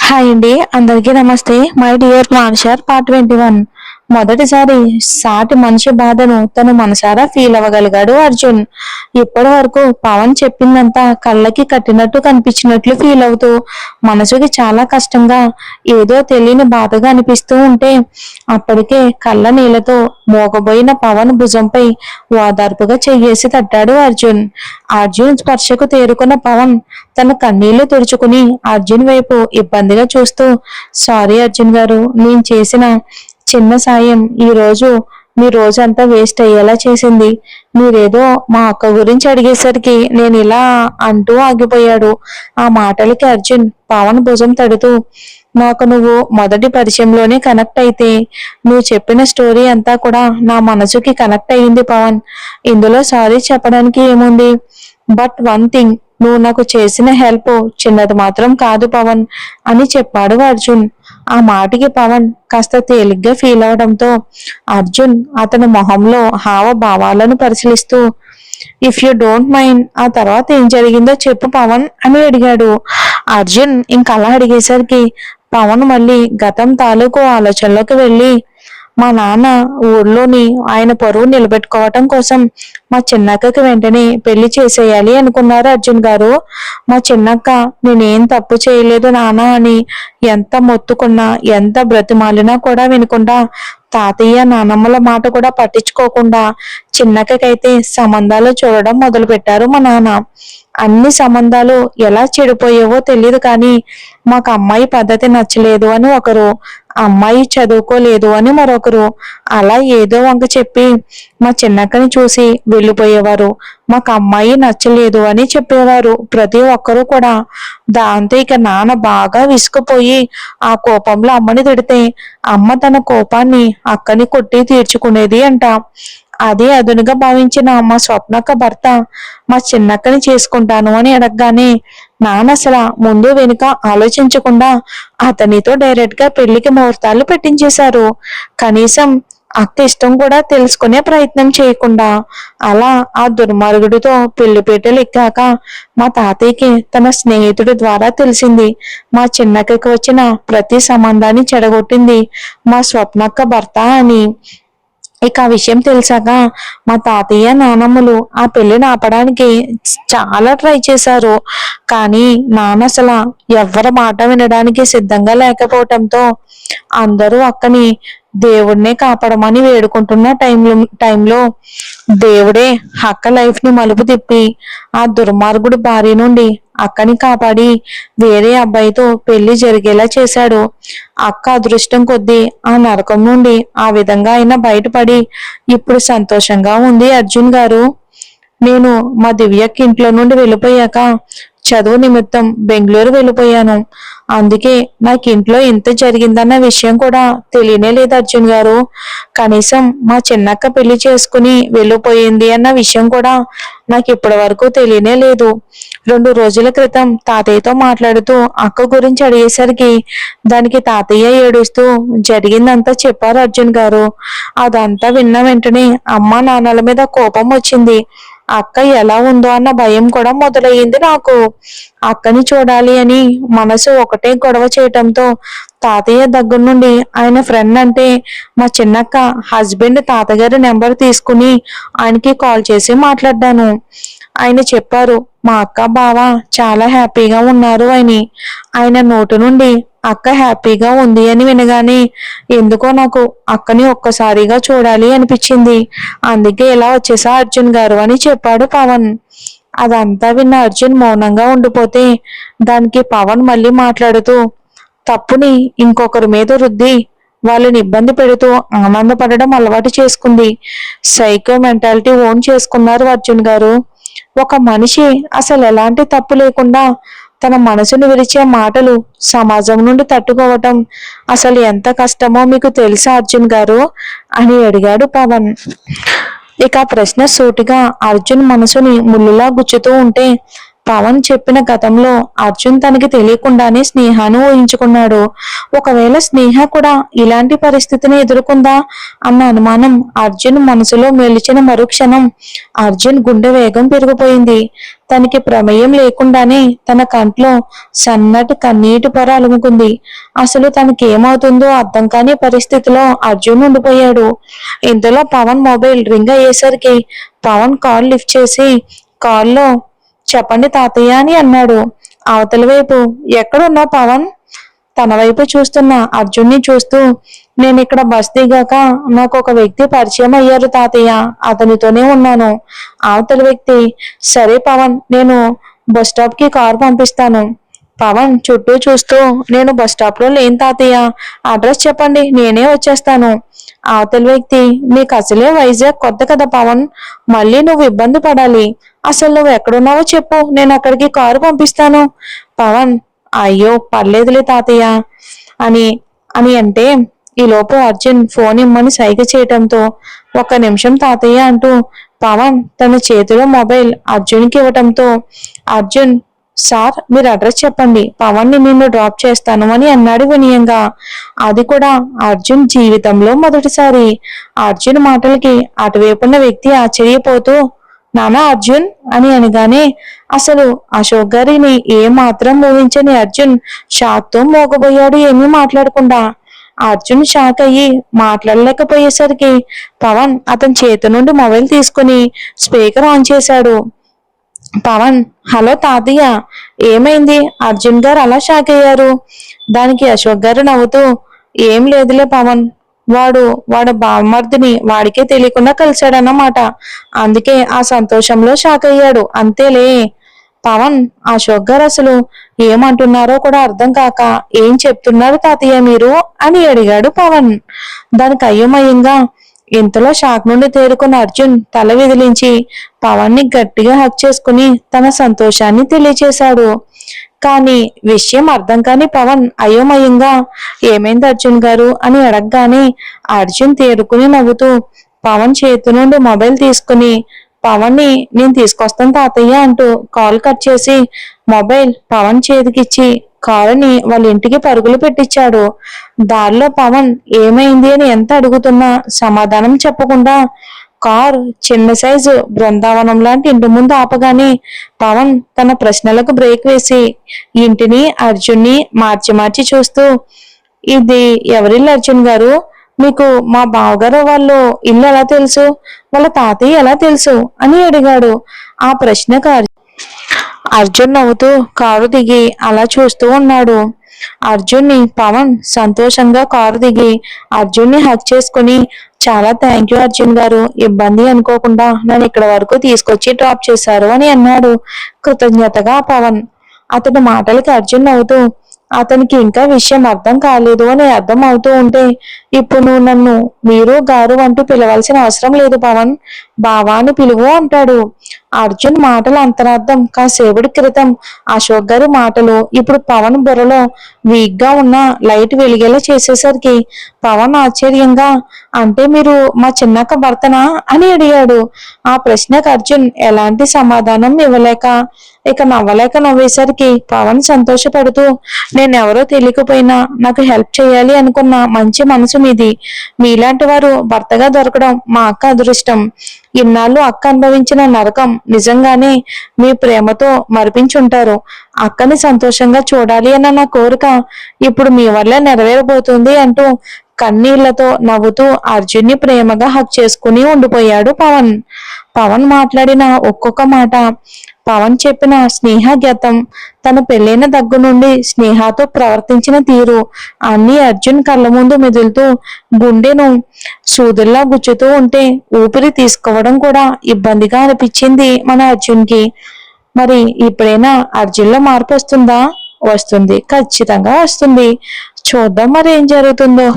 Hi అండి, అందరికీ నమస్తే. మై డియర్ మాన్షర్ పార్ట్ 21. మొదటిసారి సాటి మనిషి బాధను తను మనసారా ఫీల్ అవ్వగలిగాడు అర్జున్. ఇప్పటి వరకు పవన్ చెప్పిందంతా కళ్ళకి కట్టినట్టు కనిపించినట్లు ఫీల్ అవుతూ మనసుకి చాలా కష్టంగా, ఏదో తెలియని బాధగా అనిపిస్తూ ఉంటే అప్పటికే కళ్ళ నీళ్లతో మోగబోయిన పవన్ భుజంపై ఓదార్పుగా చెయ్యేసి తట్టాడు అర్జున్. అర్జున్ స్పర్శకు తేరుకున్న పవన్ తన కన్నీళ్లు తుడుచుకుని అర్జున్ వైపు ఇబ్బందిగా చూస్తూ, సారీ అర్జున్ గారు, నేను చేసిన చిన్న సాయం ఈ రోజు మీ రోజంతా వేస్ట్ అయ్యేలా చేసింది. మీరేదో మా అక్క గురించి అడిగేసరికి నేను ఇలా అంటూ ఆగిపోయాడు. ఆ మాటలకి అర్జున్ పవన్ భుజం తడుతూ, నాకు నువ్వు మొదటి పరిచయంలోనే కనెక్ట్ అయితే నువ్వు చెప్పిన స్టోరీ అంతా కూడా నా మనసుకి కనెక్ట్ అయ్యింది పవన్. ఇందులో సారీ చెప్పడానికి ఏముంది? బట్ వన్ థింగ్, నువ్వు నాకు చేసిన హెల్ప్ చిన్నది మాత్రం కాదు పవన్ అని చెప్పాడు అర్జున్. ఆ మాటకి పవన్ కాస్త తేలిగ్గా ఫీల్ అవడంతో అర్జున్ అతని మొహంలో హావభావాలను పరిశీలిస్తూ, ఇఫ్ యూ డోంట్ మైండ్ ఆ తర్వాత ఏం జరిగిందో చెప్పు పవన్ అని అడిగాడు. అర్జున్ ఇంకలా అడిగేసరికి పవన్ మళ్ళీ గతం తాలూకు ఆలోచనలోకి వెళ్ళి, మా నాన్న ఊర్లోని ఆయన పరువు నిలబెట్టుకోవటం కోసం మా చిన్నక్కకి వెంటనే పెళ్లి చేసేయాలి అనుకున్నారు అర్జున్ గారు. మా చిన్నక్క నేనేం తప్పు చేయలేదు నాన్న అని ఎంత మొత్తుకున్నా, ఎంత బ్రతిమాలినా కూడా వినకుండా, తాతయ్య నానమ్మల మాట కూడా పట్టించుకోకుండా చిన్నక్కకైతే సంబంధాలు చూడడం మొదలు పెట్టారు మా నాన్న. అన్ని సంబంధాలు ఎలా చెడిపోయావో తెలియదు కానీ మాకు అమ్మాయి పద్ధతి నచ్చలేదు అని ఒకరు, అమ్మాయి చదువుకోలేదు అని మరొకరు, అలా ఏదో వంక చెప్పి మా చిన్నక్కని చూసి వెళ్ళిపోయేవారు. మాకు అమ్మాయి నచ్చలేదు అని చెప్పేవారు ప్రతి ఒక్కరూ కూడా. దాంతో ఇక నాన్న బాగా విసుకుపోయి ఆ కోపంలో అమ్మని తిడితే అమ్మ తన కోపాన్ని అక్కని కొట్టి తీర్చుకునేది అంట. అదే అదునుగా భావించిన మా స్వప్నక్క భర్త మా చిన్నక్కని చేసుకుంటాను అని అడగగానే నాన్న అసలు ముందు వెనుక ఆలోచించకుండా అతనితో డైరెక్ట్ గా పెళ్లికి ముహూర్తాలు పెట్టించేశారు. కనీసం అక్క ఇష్టం కూడా తెలుసుకునే ప్రయత్నం చేయకుండా. అలా ఆ దుర్మార్గుడితో పెళ్లిపీటలు ఎక్కాక మా తాతయ్యకి తన స్నేహితుడి ద్వారా తెలిసింది, మా చిన్నక్కకి వచ్చిన ప్రతి సంబంధాన్ని చెడగొట్టింది మా స్వప్నక్క భర్త అని. ఇక ఆ విషయం తెలిసాక మా తాతయ్య నానమ్మలు ఆ పెళ్లిని ఆపడానికి చాలా ట్రై చేశారు. కానీ నాన్న అసలు ఎవరి మాట వినడానికి సిద్ధంగా లేకపోవటంతో అందరూ అక్కని దేవుడినే కాపాడమని వేడుకుంటున్న టైంలో దేవుడే అక్క లైఫ్ ని మలుపు తిప్పి ఆ దుర్మార్గుడి భార్య నుండి అక్కని కాపాడి వేరే అబ్బాయితో పెళ్లి జరిగేలా చేశాడు. అక్క అదృష్టం కొద్దీ ఆ నరకం నుండి ఆ విధంగా అయినా బయటపడి ఇప్పుడు సంతోషంగా ఉంది అర్జున్ గారు. నేను మా దివ్యకి ఇంట్లో నుండి వెళ్ళిపోయాక చదువు నిమిత్తం బెంగళూరు వెళ్ళిపోయాను. అందుకే నాకు ఇంట్లో ఇంత జరిగిందన్న విషయం కూడా తెలియనే లేదు అర్జున్ గారు. కనీసం మా చిన్నక్క పెళ్లి చేసుకుని వెళ్ళిపోయింది అన్న విషయం కూడా నాకు ఇప్పటి వరకు తెలియనే లేదు. 2 రోజుల క్రితం తాతయ్యతో మాట్లాడుతూ అక్క గురించి అడిగేసరికి దానికి తాతయ్య ఏడుస్తూ జరిగిందంతా చెప్పారు అర్జున్ గారు. అదంతా విన్న వెంటనే అమ్మా నాన్నల మీద కోపం వచ్చింది. అక్క ఎలా ఉందో అన్న భయం కూడా మొదలయ్యింది నాకు. అక్కని చూడాలి అని మనసు ఒకటే గొడవ చేయటంతో తాతయ్య దగ్గర నుండి ఆయన ఫ్రెండ్ అంటే మా చిన్నక్క హస్బెండ్ తాతగారి నెంబర్ తీసుకుని ఆయనకి కాల్ చేసి మాట్లాడ్డాను. ఆయన చెప్పారు మా అక్క బావ చాలా హ్యాపీగా ఉన్నారు అని. ఆయన నోటి నుండి అక్క హ్యాపీగా ఉంది అని వినగానే ఎందుకో నాకు అక్కని ఒక్కసారిగా చూడాలి అనిపించింది. అందుకే ఇలా వచ్చేసా అర్జున్ గారు అని చెప్పాడు పవన్. అదంతా విన్న అర్జున్ మౌనంగా ఉండిపోతే దానికి పవన్ మళ్ళీ మాట్లాడుతూ, తప్పుని ఇంకొకరి మీద రుద్ది వాళ్ళని ఇబ్బంది పెడుతూ ఆనందపడడం అలవాటు చేసుకుంది. సైకో మెంటాలిటీ ఓన్ చేసుకున్నారు అర్జున్ గారు. ఒక మనిషి అసలు ఎలాంటి తప్పు లేకుండా తన మనసును విరిచే మాటలు సమాజం నుండి తట్టుకోవటం అసలు ఎంత కష్టమో మీకు తెలుసా అర్జున్ గారు అని అడిగాడు పవన్. ఇక ప్రశ్న సూటిగా అర్జున్ మనసుని ముళ్ళులా గుచ్చుతూ ఉంటే పవన్ చెప్పిన గతంలో అర్జున్ తనకి తెలియకుండానే స్నేహను ఊహించుకున్నాడు. ఒకవేళ స్నేహ కూడా ఇలాంటి పరిస్థితిని ఎదుర్కొందా అన్న అనుమానం అర్జున్ మనసులో మెలిచిన మరుక్షణం అర్జున్ గుండె వేగం పెరిగిపోయింది. తనకి ప్రమేయం లేకుండానే తన కంట్లో సన్నటి కన్నీటి పొర అలుముకుంది. అసలు తనకి ఏమవుతుందో అర్థం కాని పరిస్థితిలో అర్జున్ ఉండిపోయాడు. ఇంతలో పవన్ మొబైల్ రింగ్ అయ్యేసరికి పవన్ కాల్ లిఫ్ట్ చేసి కాల్లో చెప్పండి తాతయ్య అని అన్నాడు. అవతల వైపు ఎక్కడున్నావు పవన్? తన వైపు చూస్తున్న అర్జున్ని చూస్తూ నేను ఇక్కడ బస్ దిగాక నాకు ఒక వ్యక్తి పరిచయం అయ్యారు తాతయ్య, అతనితోనే ఉన్నాను. అవతల వ్యక్తి సరే పవన్, నేను బస్ స్టాప్ కి కారు పంపిస్తాను. పవన్ చుట్టూ చూస్తూ నేను బస్ స్టాప్ లో లేను తాతయ్య, అడ్రస్ చెప్పండి నేనే వచ్చేస్తాను. అవతల వ్యక్తి నీకు అసలే వైజాగ్ కొత్త కదా పవన్, మళ్ళీ నువ్వు ఇబ్బంది పడాలి. అసలు నువ్వు ఎక్కడున్నావో చెప్పు, నేను అక్కడికి కారు పంపిస్తాను. పవన్ అయ్యో పర్లేదులే తాతయ్య అని అని అంటే ఈలోపు అర్జున్ ఫోన్ ఇమ్మని సైగ చేయటంతో ఒక్క నిమిషం తాతయ్య అంటూ పవన్ తన చేతిలో మొబైల్ అర్జున్కి ఇవ్వటంతో అర్జున్ సార్ మీరు అడ్రస్ చెప్పండి, పవన్ ని నిన్ను డ్రాప్ చేస్తాను అని అన్నాడు వినయంగా. అది కూడా అర్జున్ జీవితంలో మొదటిసారి. అర్జున్ మాటలకి అటువైపున్న వ్యక్తి ఆశ్చర్యపోతూ నానా అర్జున్ అని అనగానే అసలు అశోక్ గారిని ఏమాత్రం ఊహించని అర్జున్ షాక్ తో మోగబోయాడు ఏమీ మాట్లాడకుండా. అర్జున్ షాక్ అయ్యి మాట్లాడలేకపోయేసరికి పవన్ అతని చేతి నుండి మొబైల్ తీసుకుని స్పీకర్ ఆన్ చేశాడు. పవన్ హలో తాతయ్య, ఏమైంది? అర్జున్ గారు అలా షాక్ అయ్యారు. దానికి అశోక్ గారు నవ్వుతూ ఏం లేదులే పవన్, వాడు బామ్మర్దిని వాడికే తెలియకుండా కలిశాడన్నమాట, అందుకే ఆ సంతోషంలో షాక్ అయ్యాడు అంతేలే. పవన్ అశోక్ గారు అసలు ఏమంటున్నారో కూడా అర్థం కాక ఏం చెప్తున్నారు తాతయ్య మీరు అని అడిగాడు పవన్. దానికి అయోమయంగా ఇంతలో షాక్ నుండి తేరుకున్న అర్జున్ తల విదిలించి పవన్ ని గట్టిగా హక్ చేసుకుని తన సంతోషాన్ని తెలియచేశాడు. కానీ విషయం అర్థం కాని పవన్ అయోమయంగా ఏమైంది అర్జున్ గారు అని అడగగానే అర్జున్ తేరుకుని నవ్వుతూ పవన్ చేతి నుండి మొబైల్ తీసుకుని పవన్ ని నేను తీసుకొస్తాను తాతయ్య అంటూ కాల్ కట్ చేసి మొబైల్ పవన్ చేతికిచ్చి కారుని వాళ్ళ ఇంటికి పరుగులు పెట్టించాడు. దారిలో పవన్ ఏమైంది అని ఎంత అడుగుతున్నా సమాధానం చెప్పకుండా కార్ చిన్న సైజు బృందావనం లాంటి ఇంటి ముందు ఆపగానే పవన్ తన ప్రశ్నలకు బ్రేక్ వేసి ఇంటిని అర్జున్ని మార్చి మార్చి చూస్తూ ఇది ఎవరిల్లు అర్జున్ గారు? మీకు మా బావగారు వాళ్ళు ఇల్లు ఎలా తెలుసు? వాళ్ళ తాతయ్య ఎలా తెలుసు అని అడిగాడు. ఆ ప్రశ్నకు అర్జున్ నవ్వుతూ కారు దిగి అలా చూస్తూ ఉన్నాడు. అర్జున్ని పవన్ సంతోషంగా కారు దిగి అర్జున్ని హక్ చేసుకుని చాలా థ్యాంక్ యూ అర్జున్ గారు, ఇబ్బంది అనుకోకుండా నన్ను ఇక్కడ వరకు తీసుకొచ్చి డ్రాప్ చేశారు అని అన్నాడు కృతజ్ఞతగా పవన్. అతని మాటలకి అర్జున్ నవ్వుతూ అతనికి ఇంకా విషయం అర్థం కాలేదు అని అర్థం అవుతూ ఉంటే ఇప్పుడు నువ్వు నన్ను మీరు గారు అంటూ పిలవాల్సిన అవసరం లేదు పవన్, బావా అని పిలువు అంటాడు. అర్జున్ మాటల అంతరార్థం కాసేపటి క్రితం అశోక్ గారి మాటలు ఇప్పుడు పవన్ బుర్రలో వీక్ గా ఉన్న లైట్ వెలిగేలా చేసేసరికి పవన్ ఆశ్చర్యంగా అంటే మీరు మా చిన్నక్క భర్తనా అని అడిగాడు. ఆ ప్రశ్నకు అర్జున్ ఎలాంటి సమాధానం ఇవ్వలేక ఇక నవ్వేసరికి పవన్ సంతోషపడుతూ నేనెవరో తెలియకపోయినా నాకు హెల్ప్ చేయాలి అనుకున్న మంచి మనసు మీది, మీలాంటి వారు భర్తగా దొరకడం మా అక్క అదృష్టం. ఇన్నాళ్ళు అక్క అనుభవించిన నరకం నిజంగానే మీ ప్రేమతో మరిపించుంటారు. అక్కని సంతోషంగా చూడాలి అన్న నా కోరిక ఇప్పుడు మీ వల్ల నెరవేరబోతుంది అంటూ కన్నీళ్లతో నవ్వుతూ అర్జున్ని ప్రేమగా హక్ చేసుకుని ఉండిపోయాడు పవన్. పవన్ మాట్లాడిన ఒక్కొక్క మాట, పవన్ చెప్పిన స్నేహ గతం, తన పెళ్ళైన దగ్గర నుండి స్నేహతో ప్రవర్తించిన తీరు అన్ని అర్జున్ కళ్ళ ముందు మెదులుతూ గుండెను సూదుల్లా గుచ్చుతూ ఉంటే ఊపిరి తీసుకోవడం కూడా ఇబ్బందిగా అనిపించింది మన అర్జున్కి. మరి ఇప్పుడైనా అర్జున్లో మార్పు వస్తుందా? వస్తుంది, ఖచ్చితంగా వస్తుంది. చూద్దాం మరి ఏం జరుగుతుందో.